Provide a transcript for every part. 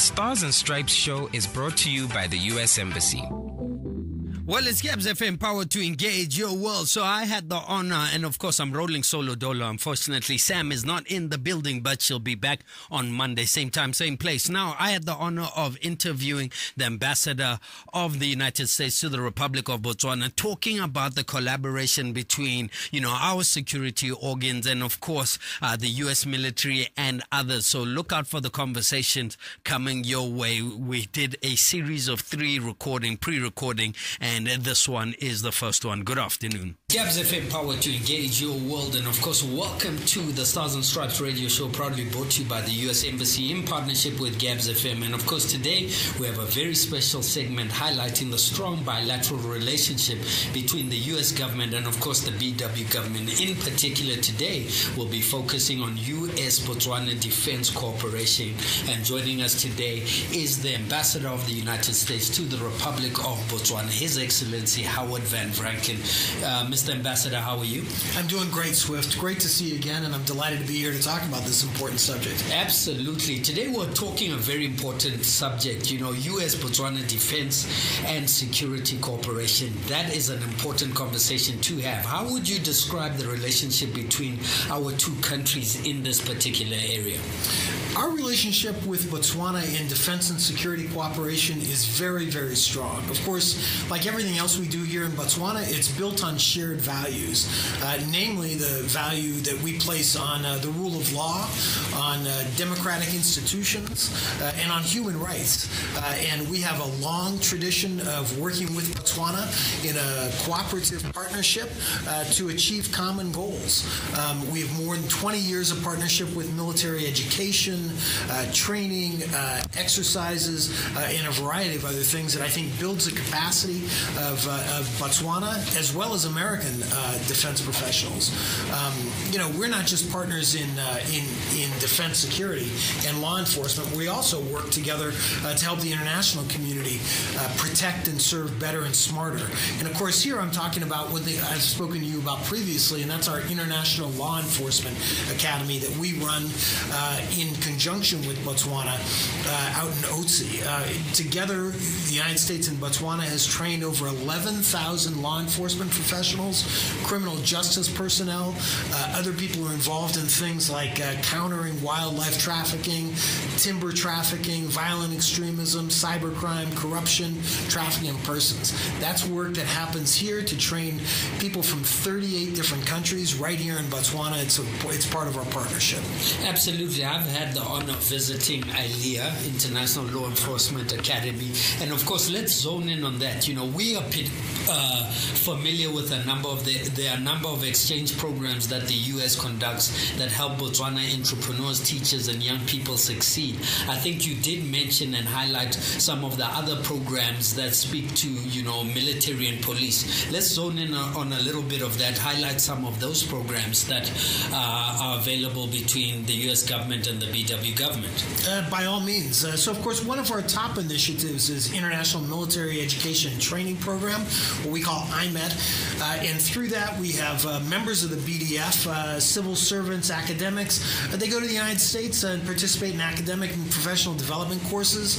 Stars and Stripes show is brought to you by the U.S. Embassy. Well, it's Gabs FM, powered to engage your world. So I had the honor, and of course I'm rolling solo dolo. Unfortunately, Sam is not in the building, but she'll be back on Monday, same time, same place. Now, I had the honor of interviewing the ambassador of the United States to the Republic of Botswana, talking about the collaboration between, our security organs and, of course, the U.S. military and others. So look out for the conversations coming your way. We did a series of 3 pre-recording, and this one is the first one. Good afternoon. Gabs FM, powered to engage your world. And of course, welcome to the Stars and Stripes radio show, proudly brought to you by the U.S. Embassy in partnership with Gabs FM. And of course, today we have a very special segment highlighting the strong bilateral relationship between the U.S. government and of course the BW government. In particular, today we'll be focusing on U.S Botswana Defense Cooperation. And joining us today is the ambassador of the United States to the Republic of Botswana, His Excellency Howard Van Vranken. Mr. Ambassador, how are you? I'm doing great, Swift. Great to see you again, and I'm delighted to be here to talk about this important subject. Absolutely. Today we're talking a very important subject, U.S. Botswana Defense and Security Cooperation. That is an important conversation to have. How would you describe the relationship between our two countries in this particular area? Our relationship with Botswana in defense and security cooperation is very, very strong. Of course, like everything else we do here in Botswana, it's built on shared values, namely the value that we place on the rule of law, on democratic institutions, and on human rights. And we have a long tradition of working with Botswana in a cooperative partnership to achieve common goals. We have more than 20 years of partnership with military education, training, exercises, and a variety of other things that I think builds the capacity of Botswana as well as American defense professionals. We're not just partners in defense security and law enforcement. We also work together to help the international community protect and serve better and smarter. And of course, here I'm talking about what I've spoken to you about previously, and that's our International Law Enforcement Academy that we run in conjunction with Botswana out in Otsi. Together, the United States and Botswana has trained over 11,000 law enforcement professionals, criminal justice personnel, other people who are involved in things like countering wildlife trafficking, timber trafficking, violent extremism, cybercrime, corruption, trafficking in persons. That's work that happens here to train people from 38 different countries right here in Botswana. It's part of our partnership. Absolutely. I've had the honor of visiting ILEA, International Law Enforcement Academy. And of course, let's zone in on that. We are familiar with there are a number of exchange programs that the U.S. conducts that help Botswana entrepreneurs, teachers, and young people succeed. I think you did mention and highlight some of the other programs that speak to, military and police. Let's zone in on a little bit of that, highlight some of those programs that are available between the U.S. government and the BW government. By all means. So, of course, one of our top initiatives is International Military Education and Training Program, what we call IMET. And through that, we have members of the BDF, civil servants, academics. They go to the United States and participate in academic and professional development courses,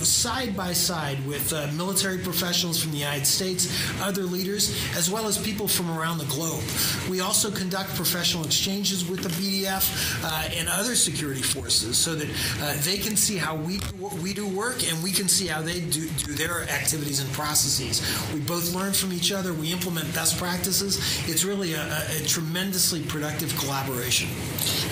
side by side with military professionals from the United States, other leaders, as well as people from around the globe. We also conduct professional exchanges with the BDF and other security forces so that they can see how we do work and we can see how they do their activities and processes. We both learn from each other. We implement best practices. It's really a tremendously productive collaboration.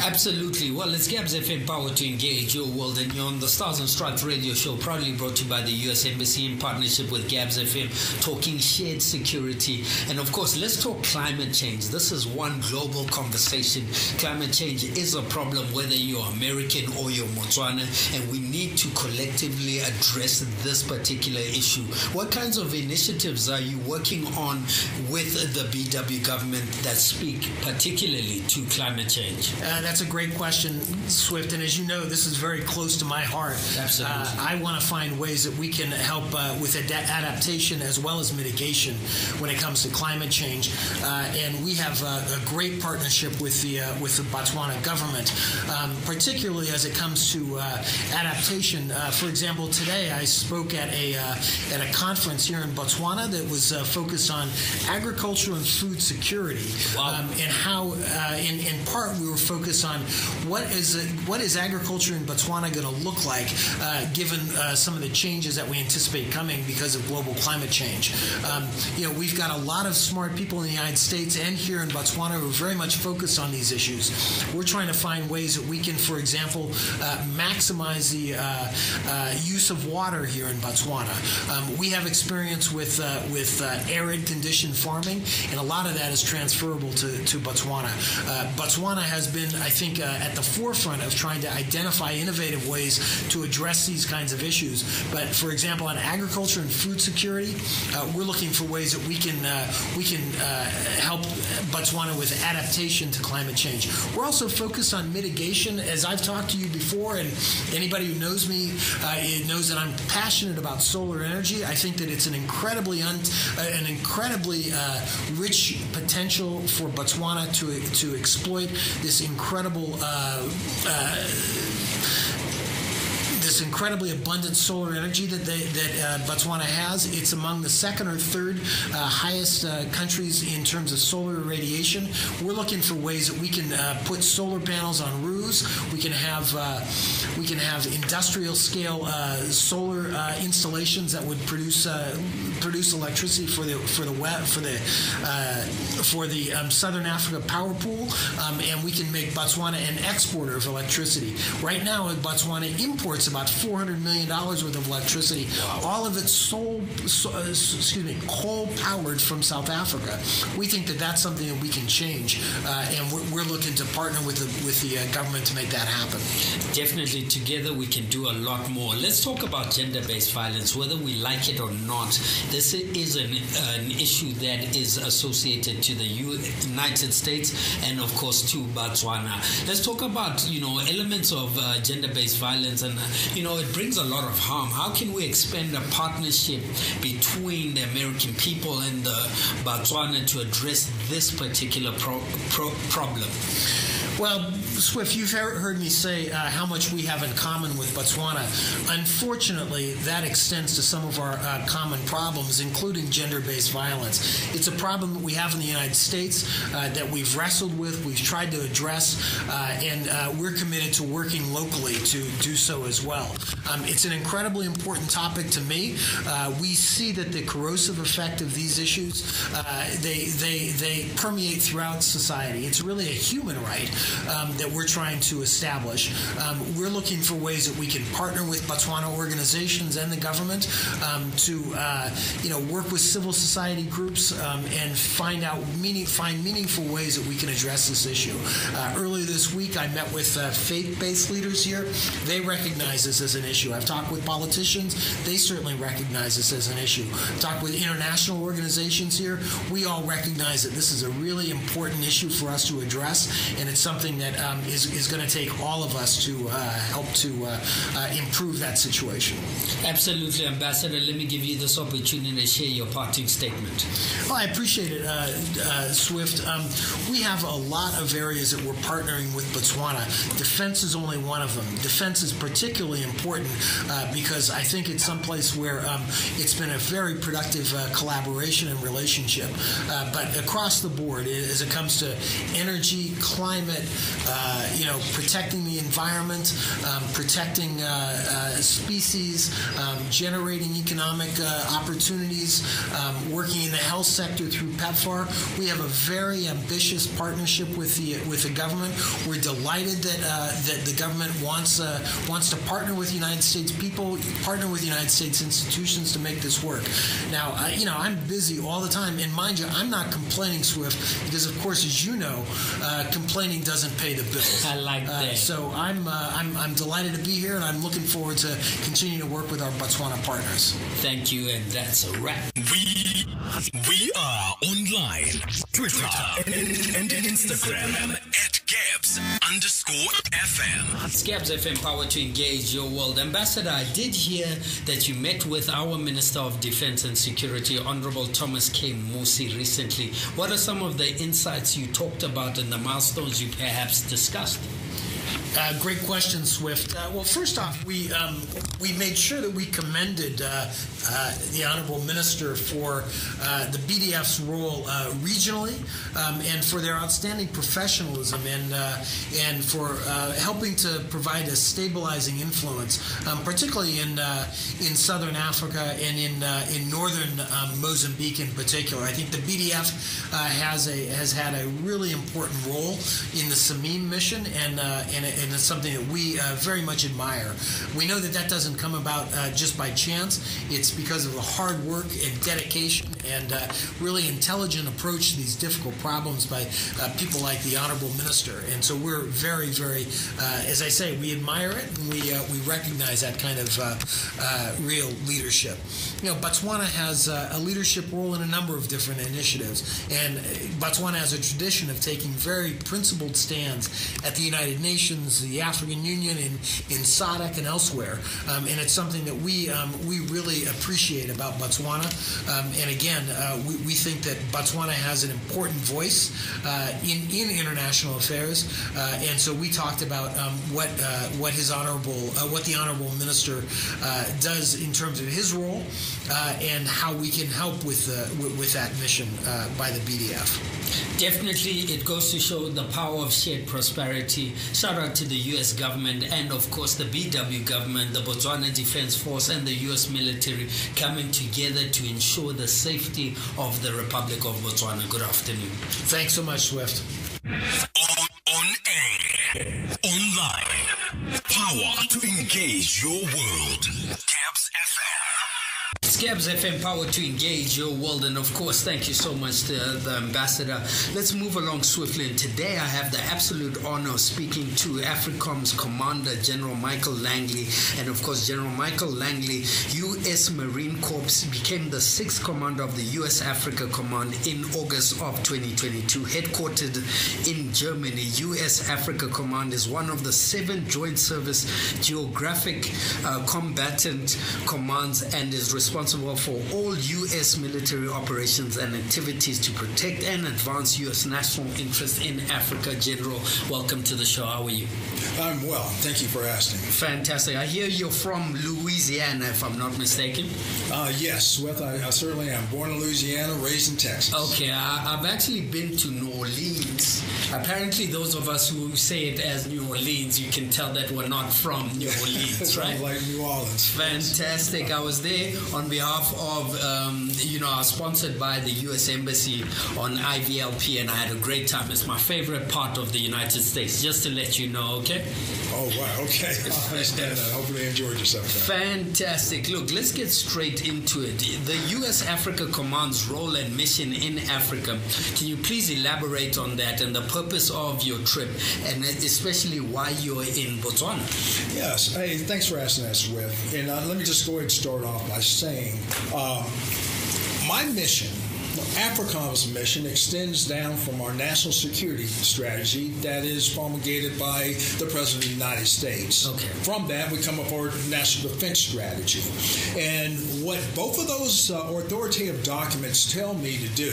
Absolutely. Well, it's Gabs FM, powered to engage your world, and you're on the Stars and Stripes radio show, proudly brought to you by the U.S. Embassy in partnership with Gabs FM, talking shared security. And of course, let's talk climate change. This is one global conversation. Climate change is a problem whether you're American or you're Botswana, and we need to collectively address this particular issue. What kinds kinds of initiatives are you working on with the BW government that speak particularly to climate change? That's a great question, Swift. And as you know, this is very close to my heart. Absolutely. I want to find ways that we can help with adaptation as well as mitigation when it comes to climate change. And we have a great partnership with the Botswana government, particularly as it comes to adaptation. For example, today I spoke at a conference here in Botswana that was focused on agriculture and food security. Wow. And how, in part, we were focused on what is agriculture in Botswana going to look like, given some of the changes that we anticipate coming because of global climate change. We've got a lot of smart people in the United States and here in Botswana who are very much focused on these issues. We're trying to find ways that we can, for example, maximize the use of water here in Botswana. We have experience with arid condition farming, and a lot of that is transferable to Botswana. Botswana has been, I think, at the forefront of trying to identify innovative ways to address these kinds of issues. But, for example, on agriculture and food security, we're looking for ways that we can help Botswana with adaptation to climate change. We're also focused on mitigation. As I've talked to you before, and anybody who knows me knows that I'm passionate about solar energy. I think that it's an incredibly rich potential for Botswana to exploit this incredibly abundant solar energy that Botswana has. It's among the second or third highest countries in terms of solar irradiation. We're looking for ways that we can put solar panels on roofs. We can have industrial scale solar installations that would produce electricity for the Southern Africa power pool, and we can make Botswana an exporter of electricity. Right now, Botswana imports about $400 million worth of electricity. Wow. All of it's coal-powered from South Africa. We think that that's something that we can change, and we're looking to partner with the government to make that happen. Definitely, together we can do a lot more. Let's talk about gender-based violence, whether we like it or not. This is an issue that is associated to the United States and, of course, to Botswana. Let's talk about, elements of gender-based violence, and, it brings a lot of harm. How can we expand a partnership between the American people and the Botswana to address this particular problem? Well, Swift, you've heard me say how much we have in common with Botswana. Unfortunately, that extends to some of our common problems, including gender-based violence. It's a problem that we have in the United States that we've wrestled with, we've tried to address, and we're committed to working locally to do so as well. It's an incredibly important topic to me. We see that the corrosive effect of these issues, they permeate throughout society. It's really a human right that we're trying to establish. We're looking for ways that we can partner with Botswana organizations and the government to work with civil society groups and find meaningful ways that we can address this issue. Earlier this week, I met with faith-based leaders here. They recognize this as an issue. I've talked with politicians. They certainly recognize this as an issue. I've talked with international organizations here. We all recognize that this is a really important issue for us to address, and it's something that is going to take all of us to help to improve that situation. Absolutely, Ambassador. Let me give you this opportunity to share your parting statement. Well, I appreciate it, Swift. We have a lot of areas that we're partnering with Botswana. Defense is only one of them. Defense is particularly important because I think it's someplace where it's been a very productive collaboration and relationship. But across the board, as it comes to energy, climate, protecting the environment, protecting species, generating economic opportunities, working in the health sector through PEPFAR. We have a very ambitious partnership with the government. We're delighted that the government wants to partner with the United States people, partner with the United States institutions to make this work. Now, I'm busy all the time, and mind you, I'm not complaining, Swift, because of course, as you know, complaining doesn't pay the built. I like that. So I'm delighted to be here, and I'm looking forward to continuing to work with our Botswana partners. Thank you, and that's a wrap. We are online, Twitter and Instagram at Gabs_FM. It's Gabs FM, power to engage your world. Ambassador, I did hear that you met with our Minister of Defense and Security, Honorable Thomas K. Musi, recently. What are some of the insights you talked about and the milestones you perhaps discussed? Great question, Swift. Well, first off, we made sure that we commended the Honorable Minister for the BDF's role regionally and for their outstanding professionalism and for helping to provide a stabilizing influence, particularly in Southern Africa and in northern Mozambique in particular. I think the BDF has had a really important role in the SAMIM mission, and it's something that we very much admire. We know that doesn't come about just by chance. It's because of the hard work and dedication and really intelligent approach to these difficult problems by people like the Honorable Minister. And so we're very, very, as I say, we admire it, and we recognize that kind of real leadership. You know, Botswana has a leadership role in a number of different initiatives, and Botswana has a tradition of taking very principled stands at the United Nations, the African Union, in SADC and elsewhere, and it's something that we really appreciate about Botswana. And again, we think that Botswana has an important voice in international affairs, and so we talked about what the Honorable Minister does in terms of his role, and how we can help with that mission by the BDF. Definitely, it goes to show the power of shared prosperity. Shout out to the U.S. government and, of course, the BW government, the Botswana Defense Force, and the U.S. military coming together to ensure the safety of the Republic of Botswana. Good afternoon. Thanks so much, Swift. On air, online, power to engage your world. Gabs FM. It's Gabs FM, power to engage your world, and of course, thank you so much to the Ambassador. Let's move along swiftly, and today I have the absolute honor of speaking to AFRICOM's Commander, General Michael Langley, and of course, General Michael Langley, U.S. Marine Corps, became the 6th Commander of the U.S. Africa Command in August of 2022. Headquartered in Germany, U.S. Africa Command is one of the 7 joint service geographic combatant commands and is responsible for all U.S. military operations and activities to protect and advance U.S. national interests in Africa. General, welcome to the show. How are you? I'm well. Thank you for asking. Fantastic. I hear you're from Louisiana, if I'm not mistaken. Yes, I certainly am. Born in Louisiana, raised in Texas. Okay, I've actually been to New Orleans. Apparently, those of us who say it as New Orleans, you can tell that we're not from New Orleans, right? Like New Orleans. Fantastic. I was there on behalf of, I was sponsored by the U.S. Embassy on IVLP, and I had a great time. It's my favorite part of the United States, just to let you know, okay? Oh, wow, okay. I understand that. Hopefully you enjoyed yourself. Fantastic. Look, let's get straight into it. The U.S. Africa Command's role and mission in Africa. Can you please elaborate on that and the purpose of your trip, and especially why you're in Botswana? Yes. Hey, thanks for asking that, Swift. And let me just go ahead and start off by saying my mission, AFRICOM's mission, extends down from our national security strategy that is promulgated by the President of the United States. Okay. From that, we come up with our national defense strategy. And what both of those authoritative documents tell me to do,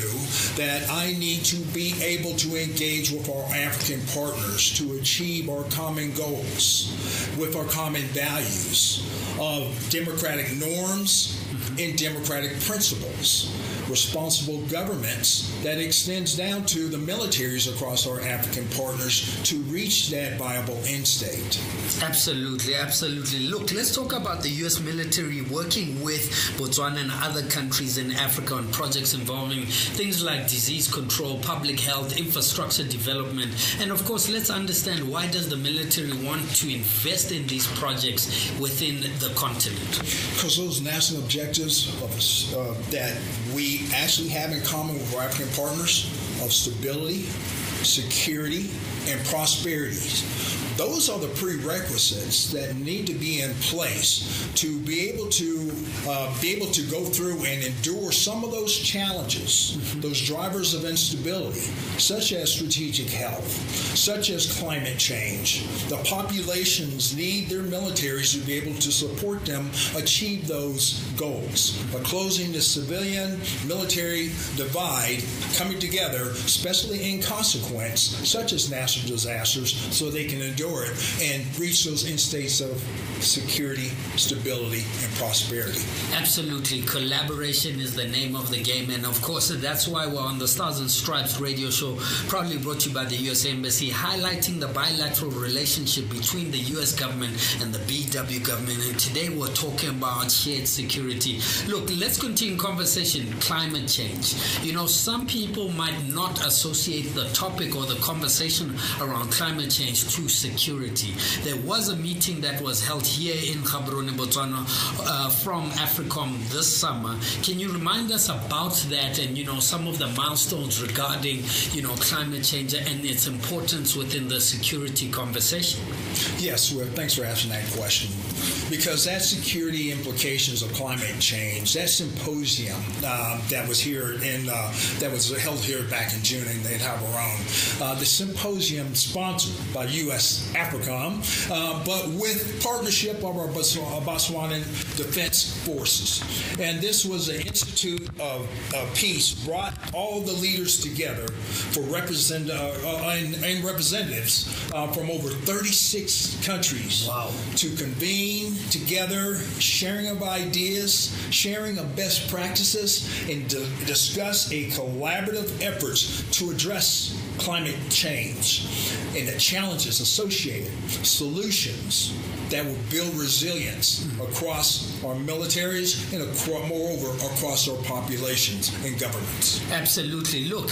that I need to be able to engage with our African partners to achieve our common goals, with our common values of democratic norms and democratic principles, responsible governments that extends down to the militaries across our African partners to reach that viable end state. Absolutely, absolutely. Look, let's talk about the U.S. military working with Botswana and other countries in Africa on projects involving things like disease control, public health, infrastructure development, and of course, let's understand, why does the military want to invest in these projects within the continent? Because those national objectives that we actually have in common with our African partners of stability, security, and prosperity. Those are the prerequisites that need to be in place to be able to go through and endure some of those challenges, those drivers of instability, such as strategic health, such as climate change. The populations need their militaries to be able to support them achieve those goals. By closing the civilian-military divide, coming together, especially in consequence, such as natural disasters, so they can endure it and reach those end states of security, stability, and prosperity. Absolutely. Collaboration is the name of the game. And of course, that's why we're on the Stars and Stripes radio show, proudly brought to you by the U.S. Embassy, highlighting the bilateral relationship between the U.S. government and the BW government. And today we're talking about shared security. Look, let's continue conversation. Climate change. You know, some people might not associate the topic or the conversation around climate change to security. There was a meeting that was held here in Gaborone, Botswana, from AFRICOM this summer. Can you remind us about that and, you know, some of the milestones regarding, you know, climate change and its importance within the security conversation? Yes, well, thanks for asking that question. Because that security implications of climate change, that symposium that was here that was held here back in June in Gaborone, the symposium sponsored by U.S. AFRICOM, but with partnership of our Botswana Defense Forces. And this was an Institute of Peace, brought all the leaders together for and representatives from over 36 countries. Wow. To convene together, sharing of ideas, sharing of best practices, and to discuss a collaborative efforts to address climate change and the challenges associated, solutions that will build resilience across our militaries and moreover across our populations and governments. Absolutely. Look,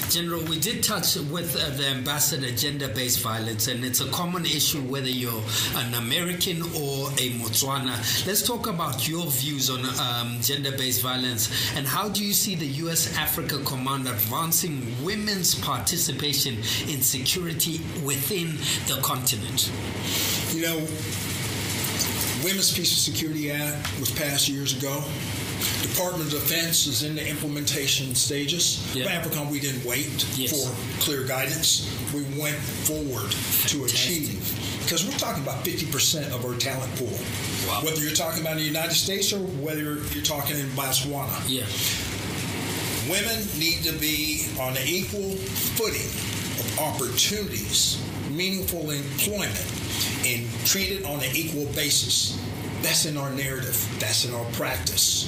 General, we did touch with the ambassador gender-based violence, and it's a common issue whether you're an American or a Botswana. Let's talk about your views on gender-based violence, and how do you see the U.S. Africa Command advancing women's participation in security within the continent? You know, Women's Peace and Security Act was passed years ago. Department of Defense is in the implementation stages. Yeah. For AFRICOM, we didn't wait for clear guidance. We went forward to achieve. Because we're talking about 50% of our talent pool. Wow. Whether you're talking about in the United States or whether you're talking in Botswana. Yeah. Women need to be on an equal footing of opportunities, meaningful employment, and treated on an equal basis. That's in our narrative. That's in our practice.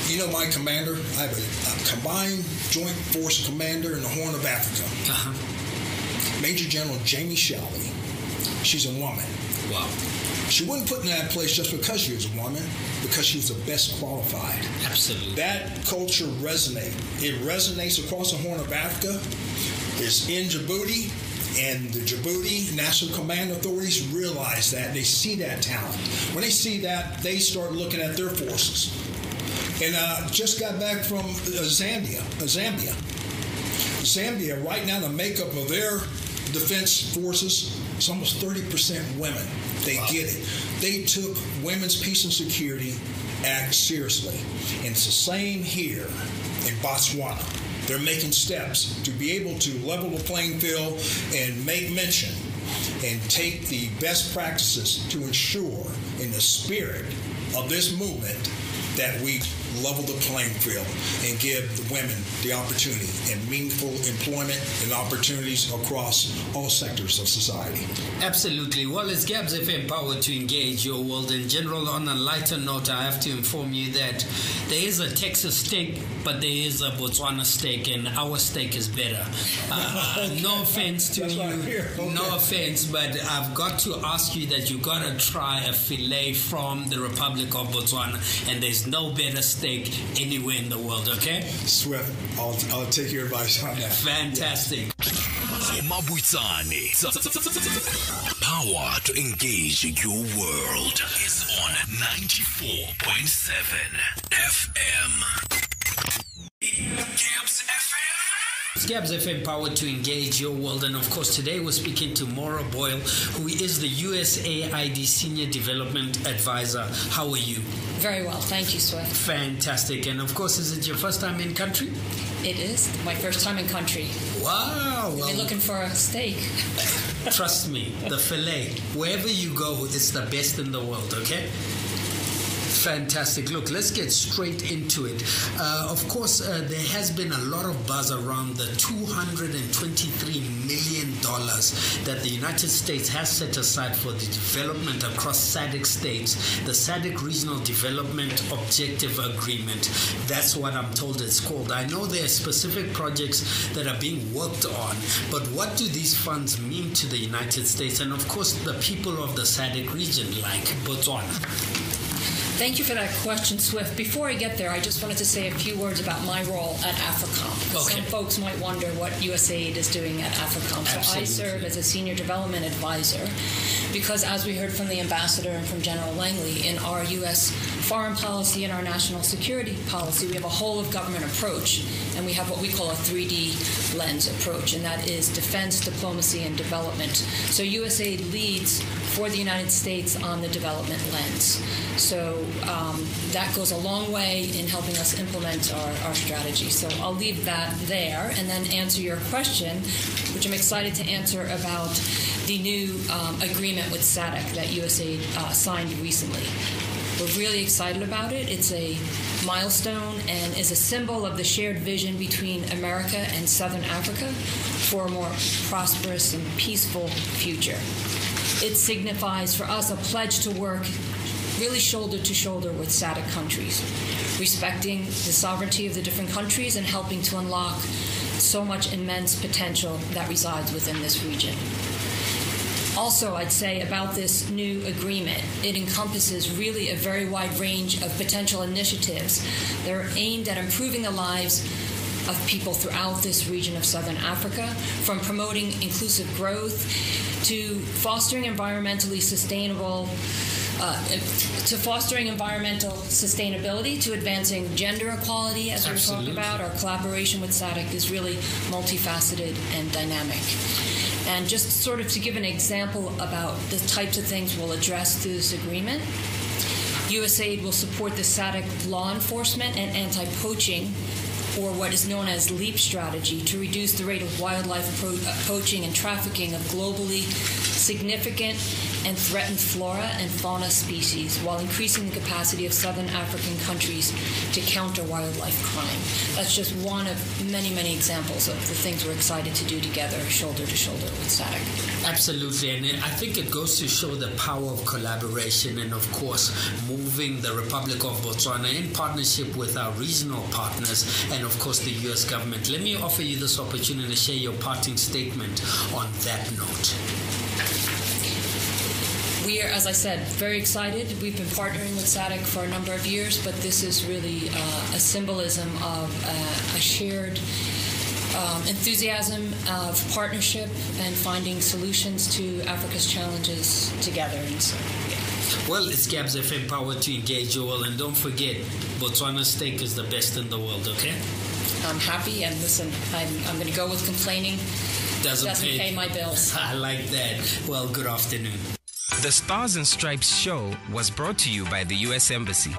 You know my commander? I have a combined joint force commander in the Horn of Africa. Major General Jamie Shalley. She's a woman. Wow. She wasn't put in that place just because she was a woman, because she was the best qualified. Absolutely. That culture resonates. It resonates across the Horn of Africa. It's in Djibouti, and the Djibouti National Command authorities realize that. They see that talent. When they see that, they start looking at their forces. And just got back from Zambia. Zambia, right now, the makeup of their defense forces is almost 30% women. They get it. They took Women's Peace and Security Act seriously. And it's the same here in Botswana. They're making steps to be able to level the playing field and make mention and take the best practices to ensure, in the spirit of this movement, that we level the playing field and give the women the opportunity and meaningful employment and opportunities across all sectors of society. Absolutely. Well, it's Gabs FM Power to engage your world. In general, on a lighter note, I have to inform you that there is a Texas steak, but there is a Botswana steak, and our steak is better. No offense to you. Okay. No offense, but I've got to ask you that you got to try a filet from the Republic of Botswana, and there's no better steak anywhere in the world, okay? Swift, I'll take your advice on that. Fantastic. Mabuitsane. Power to engage your world is on 94.7 FM. Camps FM. Gabs FM, powered to engage your world. And of course, today we're speaking to Maura Boyle, who is the USAID Senior Development Advisor. How are you? Very well. Thank you, Swift. Fantastic. And of course, is it your first time in country? It is my first time in country. Wow. Well, you're looking for a steak. Trust me, the filet, wherever you go, it's the best in the world, okay? Fantastic. Look, let's get straight into it. Of course, there has been a lot of buzz around the $223 million that the United States has set aside for the development across SADC states, the SADC Regional Development Objective Agreement. That's what I'm told it's called. I know there are specific projects that are being worked on, but what do these funds mean to the United States and, of course, the people of the SADC region like Botswana? Thank you for that question, Swift. Before I get there, I just wanted to say a few words about my role at AFRICOM. Okay. Some folks might wonder what USAID is doing at AFRICOM. So Absolutely. I serve as a Senior Development Advisor because, as we heard from the Ambassador and from General Langley, in our U.S. foreign policy and our national security policy, we have a whole-of-government approach, and we have what we call a 3D lens approach, and that is defense, diplomacy, and development. So USAID leads for the United States on the development lens. So that goes a long way in helping us implement our strategy. So I'll leave that there and then answer your question, which I'm excited to answer about the new agreement with SADC that USAID signed recently. We're really excited about it. It's a milestone and is a symbol of the shared vision between America and Southern Africa for a more prosperous and peaceful future. It signifies for us a pledge to work really shoulder to shoulder with SADC countries, respecting the sovereignty of the different countries and helping to unlock so much immense potential that resides within this region. Also, I'd say about this new agreement, it encompasses really a very wide range of potential initiatives that are aimed at improving the lives of people throughout this region of Southern Africa, from promoting inclusive growth to fostering environmental sustainability, to advancing gender equality, as we talked about. Our collaboration with SADC is really multifaceted and dynamic. And just sort of to give an example about the types of things we'll address through this agreement, USAID will support the SADC law enforcement and anti-poaching, or what is known as LEAP strategy, to reduce the rate of wildlife poaching and trafficking of globally significant and threatened flora and fauna species, while increasing the capacity of Southern African countries to counter wildlife crime. That's just one of many, many examples of the things we're excited to do together, shoulder to shoulder with SADC. Absolutely, and I think it goes to show the power of collaboration and, of course, moving the Republic of Botswana in partnership with our regional partners and, of course, the U.S. government. Let me offer you this opportunity to share your parting statement on that note. We are, as I said, very excited. We've been partnering with SADC for a number of years, but this is really a symbolism of a shared enthusiasm of partnership and finding solutions to Africa's challenges together. And so, yeah. Well, it's Gabs FM, powered to engage you all, and don't forget, Botswana steak is the best in the world, okay? I'm happy, and listen, I'm going to go with complaining. Doesn't pay my bills. I like that. Well, good afternoon. The Stars and Stripes show was brought to you by the U.S. Embassy.